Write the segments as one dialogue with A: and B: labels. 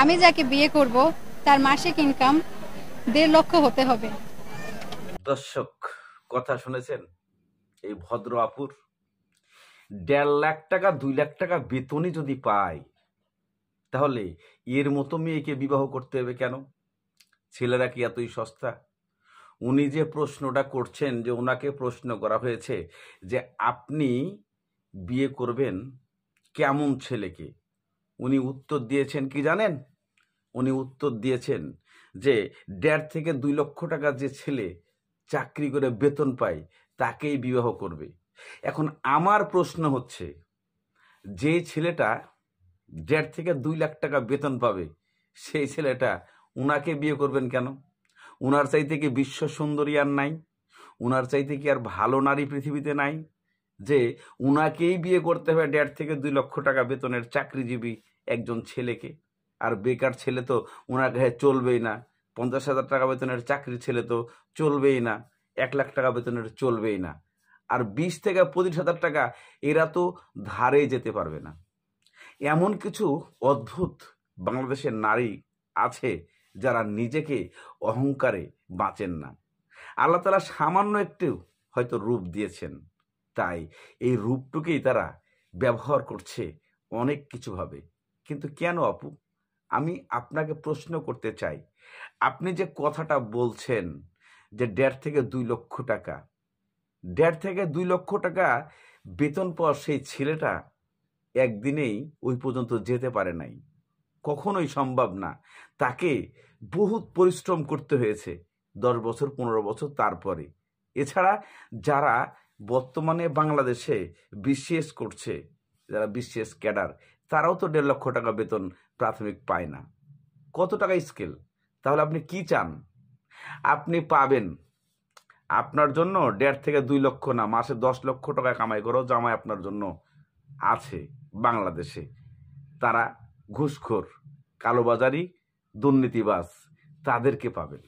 A: আমি যাকে বিয়ে করব তার মাসিক ইনকাম 1.5 লক্ষ হতে হবে।
B: দর্শক, কথা শুনেছেন এই ভদ্র আপুর? 1.5 লাখ টাকা 2 লাখ টাকা বেতনই যদি পায়, তাহলে এর মতো মেয়েকে বিবাহ করতে হবে কেন? ছেলেরা কি এতই সস্তা? উনি যে প্রশ্নটা করছেন, যে ওনাকে প্রশ্ন করা হয়েছে যে আপনি বিয়ে করবেন কেমন ছেলেকে, উনি উত্তর দিয়েছেন কি জানেন? উনি উত্তর দিয়েছেন যে 1.5 থেকে 2 লক্ষ টাকা যে ছেলে চাকরি করে বেতন পায় তাকেই বিবাহ করবে। এখন আমার প্রশ্ন হচ্ছে, যে ছেলেটা 1.5 থেকে 2 লাখ টাকা বেতন পাবে সেই ছেলেটা উনাকে বিয়ে করবেন কেন? উনার চাইতে কি বিশ্ব সুন্দরী আর নাই? উনার চাইতে কি আর ভালো নারী পৃথিবীতে নাই যে উনাকেই বিয়ে করতে হবে 1.5 থেকে 2 লক্ষ টাকা বেতনের চাকরিজীবী একজন ছেলেকে? আর বেকার ছেলে তো ওনাকে চলবেই না। 50,000 টাকা বেতনের চাকরি ছেলে তো চলবেই না, 1 লাখ টাকা বেতনের চলবেই না। আর 20 থেকে 25,000 টাকা এরা তো ধারে যেতে পারবে না। এমন কিছু অদ্ভুত বাংলাদেশের নারী আছে যারা নিজেকে অহংকারে বাঁচেন না। আল্লাহ তাআলা সামান্য একটু হয়তো রূপ দিয়েছেন, তাই এই রূপটুকেই তারা ব্যবহার করছে অনেক কিছুভাবে। কিন্তু কেন আপু? আমি আপনাকে প্রশ্ন করতে চাই, আপনি যে কথাটা বলছেন যে 1.5 থেকে 2 লক্ষ টাকা, 1.5 থেকে 2 লক্ষ টাকা বেতন পাওয়া সেই ছেলেটা একদিনেই ওই পর্যন্ত যেতে পারে নাই, কখনোই সম্ভব না। তাকে বহুত পরিশ্রম করতে হয়েছে 10 বছর 15 বছর তারপরে। এছাড়া যারা বর্তমানে বাংলাদেশে বিসিএস করছে, যারা বিসিএস ক্যাডার, তারাও তো 1.5 লক্ষ টাকা বেতন প্রাথমিক পায় না। কত টাকা স্কেল? তাহলে আপনি কি চান? আপনি পাবেন আপনার জন্য 1.5 থেকে 2 লক্ষ না, মাসে 10 লক্ষ টাকা কামাই করো জামাই আপনার জন্য আছে বাংলাদেশে। তারা ঘুষখোর, কালোবাজারি, দুর্নীতিবাজ, তাদেরকে পাবেন।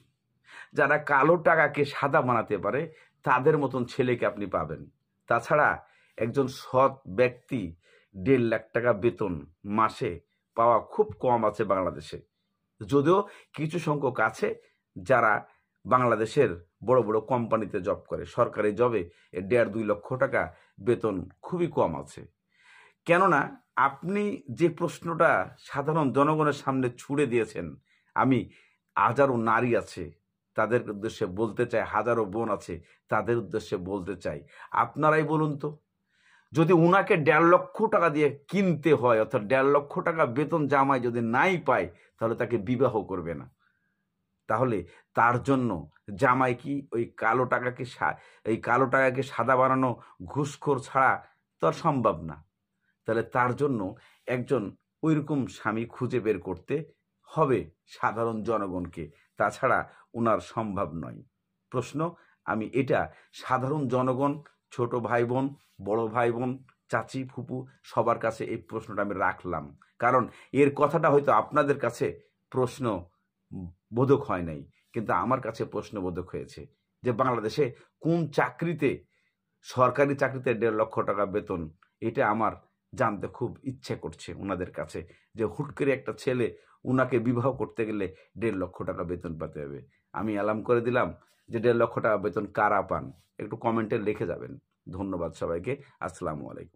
B: যারা কালো টাকাকে সাদা বানাতে পারে তাদের মতন ছেলেকে আপনি পাবেন। তাছাড়া একজন সৎ ব্যক্তি 1.5 লাখ টাকা বেতন মাসে পাওয়া খুব কম আছে বাংলাদেশে। যদিও কিছু সংখ্যক আছে যারা বাংলাদেশের বড় বড় কোম্পানিতে জব করে, সরকারি জবে 1.5-2 লক্ষ টাকা বেতন খুবই কম আছে। কেননা আপনি যে প্রশ্নটা সাধারণ জনগণের সামনে ছুড়ে দিয়েছেন, আমি হাজারো নারী আছে তাদের উদ্দেশ্যে বলতে চাই, হাজারো বোন আছে তাদের উদ্দেশ্যে বলতে চাই, আপনারাই বলুন তো, যদি উনাকে 1.5 লক্ষ টাকা দিয়ে কিনতে হয়, অর্থাৎ 1.5 লক্ষ টাকা বেতন জামাই যদি নাই পায়, তাহলে তাকে বিবাহ করবে না। তাহলে তার জন্য জামাই কি ওই কালো টাকাকে সাদা বানানো ঘুষখোর ছাড়া তো আর সম্ভব না। তাহলে তার জন্য একজন ওইরকম স্বামী খুঁজে বের করতে হবে সাধারণ জনগণকে, তাছাড়া ওনার সম্ভব নয়। প্রশ্ন আমি এটা সাধারণ জনগণ, ছোট ভাই বোন, বড় ভাই বোন, চাচি ফুপু সবার কাছে এই প্রশ্নটা আমি রাখলাম, কারণ এর কথাটা হয়তো আপনাদের কাছে প্রশ্ন বোধক হয় নাই, কিন্তু আমার কাছে প্রশ্নবোধক হয়েছে যে বাংলাদেশে কোন চাকরিতে, সরকারি চাকরিতে 1.5 লক্ষ টাকা বেতন, এটা আমার জানতে খুব ইচ্ছে করছে ওনাদের কাছে, যে হুট করে একটা ছেলে উনাকে বিবাহ করতে গেলে 1.5 লক্ষ টাকা বেতন পেতে হবে। আমি অ্যালার্ম করে দিলাম যে 1.5 লক্ষ টাকা বেতন কারা পান, একটু কমেন্টে লিখে যাবেন। ধন্যবাদ সবাইকে। আসসালামু আলাইকুম।